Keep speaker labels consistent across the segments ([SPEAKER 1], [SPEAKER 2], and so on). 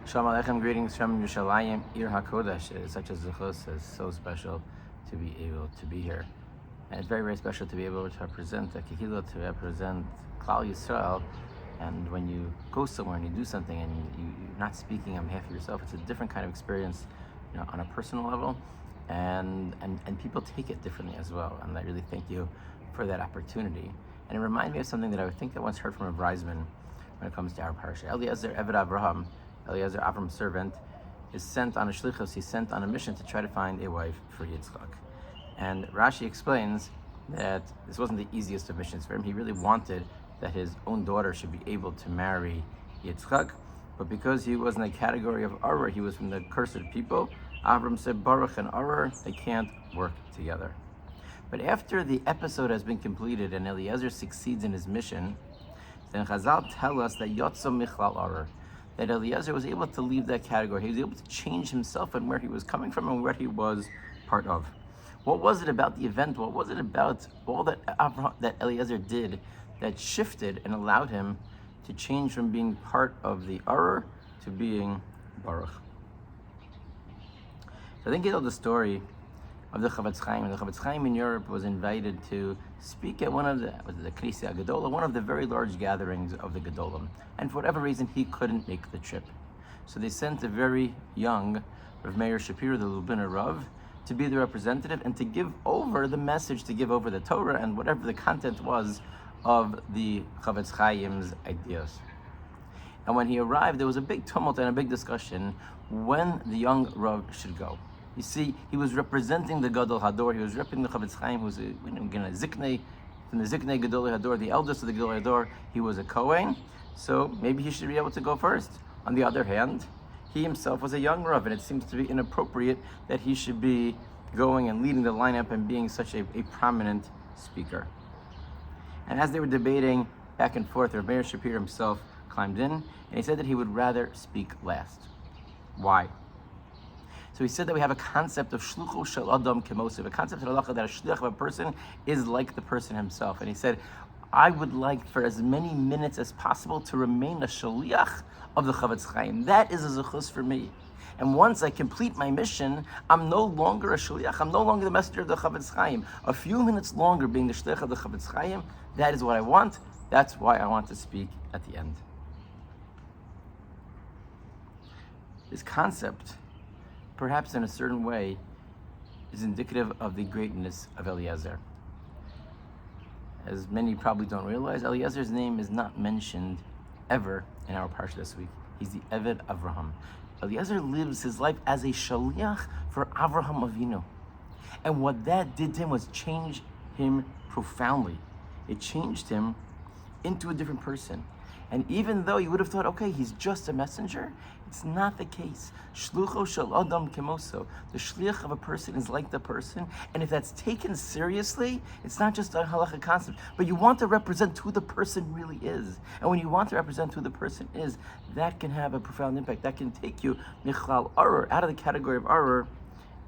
[SPEAKER 1] Shalom Aleichem, greetings from Yerushalayim, Ir HaKodesh. It is such a zechus, it's so special to be able to be here. And it's very, very special to be able to represent the Kehillah, to represent Klal Yisrael. And when you go somewhere and you do something and you're not speaking on behalf of yourself, it's a different kind of experience, on a personal level. And people take it differently as well. And I really thank you for that opportunity. And it reminded me of something that I think I once heard from a Reisman when it comes to our Parsha. Eliezer Eved Avraham, Eliezer, Avram's servant, is sent on a shlichus, he's sent on a mission to try to find a wife for Yitzchak. And Rashi explains that this wasn't the easiest of missions for him. He really wanted that his own daughter should be able to marry Yitzchak, but because he was in the category of Arur, he was from the cursed people, Avram said, Baruch and Arur, they can't work together. But after the episode has been completed and Eliezer succeeds in his mission, then Chazal tell us that Yotzo Michlal Arur, that Eliezer was able to leave that category. He was able to change himself and where he was coming from and where he was part of. What was it about the event? What was it about all that Eliezer did that shifted and allowed him to change from being part of the Arur to being Baruch? So I think you know the story of the Chavetz Chaim. The Chavetz Chaim in Europe was invited to speak at one of the Knesset Gedola, one of the very large gatherings of the Gedolim. And for whatever reason, he couldn't make the trip. So they sent a very young Rav Meir Shapiro, the Lubavitcher Rav, to be the representative and to give over the message, to give over the Torah and whatever the content was of the Chavetz Chaim's ideas. And when he arrived, there was a big tumult and a big discussion when the young Rav should go. You see, he was representing the Gadol Hador. He was representing the Chavetz Chaim, who was a Ziknei, from the Ziknei Gadol Hador, the eldest of the Gadol Hador. He was a Kohen, so maybe he should be able to go first. On the other hand, he himself was a young Rav, and it seems to be inappropriate that he should be going and leading the lineup and being such a prominent speaker. And as they were debating back and forth, Rav Meir Shapiro himself climbed in, and he said that he would rather speak last. Why? So he said that we have a concept of shlucho shel adam kemosiv, a concept of halacha that a shliach of a person is like the person himself. And he said, I would like for as many minutes as possible to remain a shliach of the Chavetz Chaim. That is a zechus for me. And once I complete my mission, I'm no longer a shliach. I'm no longer the messenger of the Chavetz Chaim. A few minutes longer being the shliach of the Chavetz Chaim, that is what I want. That's why I want to speak at the end. This concept, perhaps in a certain way, is indicative of the greatness of Eliezer. As many probably don't realize, Eliezer's name is not mentioned ever in our Parsha this week. He's the Eved Avraham. Eliezer lives his life as a shaliach for Avraham Avinu. And what that did to him was change him profoundly. It changed him into a different person. And even though you would have thought, okay, he's just a messenger, it's not the case. Shlucho shel adam kemoso. The shliach of a person is like the person. And if that's taken seriously, it's not just a halacha concept, but you want to represent who the person really is. And when you want to represent who the person is, that can have a profound impact. That can take you michlal arur, out of the category of arur,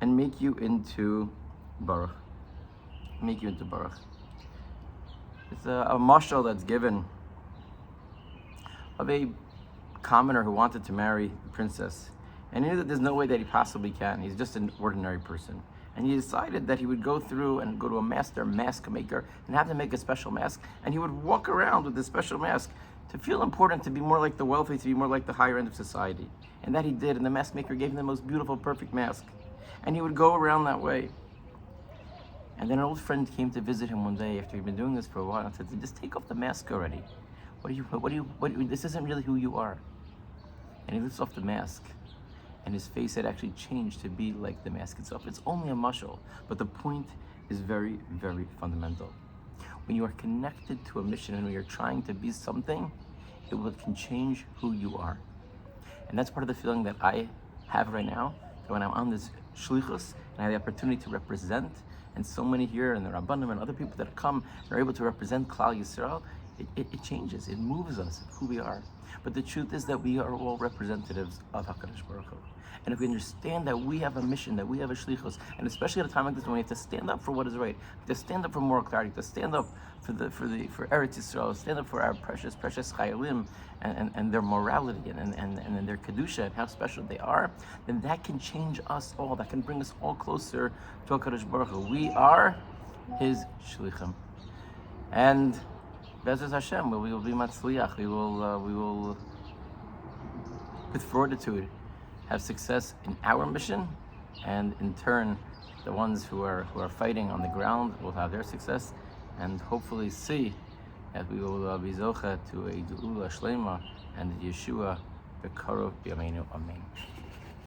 [SPEAKER 1] and make you into baruch. Make you into baruch. It's a mashal that's given of a commoner who wanted to marry the princess, and he knew that there's no way that he possibly can. He's just an ordinary person, and he decided that he would go through and go to a master mask maker and have to make a special mask, and he would walk around with this special mask to feel important, to be more like the wealthy, to be more like the higher end of society. And that he did, and the mask maker gave him the most beautiful, perfect mask, and he would go around that way. And then an old friend came to visit him one day after he'd been doing this for a while and said, just take off the mask already. This isn't really who you are. And he lifts off the mask, and his face had actually changed to be like the mask itself. It's only a mashal, but the point is very, very fundamental. When you are connected to a mission and when you're trying to be something, it can change who you are. And that's part of the feeling that I have right now, that when I'm on this shlichus and I have the opportunity to represent, and so many here and the Rabbanim and other people that come are able to represent Klal Yisrael, it changes, it moves us, who we are. But the truth is that we are all representatives of HaKadosh Baruch Hu. And if we understand that we have a mission, that we have a shlichus, and especially at a time like this when we have to stand up for what is right, to stand up for moral clarity, to stand up for Eretz Yisrael, stand up for our precious Chayalim and their morality and their kedusha and how special they are, then that can change us all. That can bring us all closer to HaKadosh Baruch Hu. We are His shlichim, and Be'ezus Hashem, we will be matzliach. We will with fortitude have success in our mission, and in turn, the ones who are fighting on the ground will have their success, and hopefully see that we will be zocha to a geula shlema and Yeshua b'karov b'yameinu. Amen.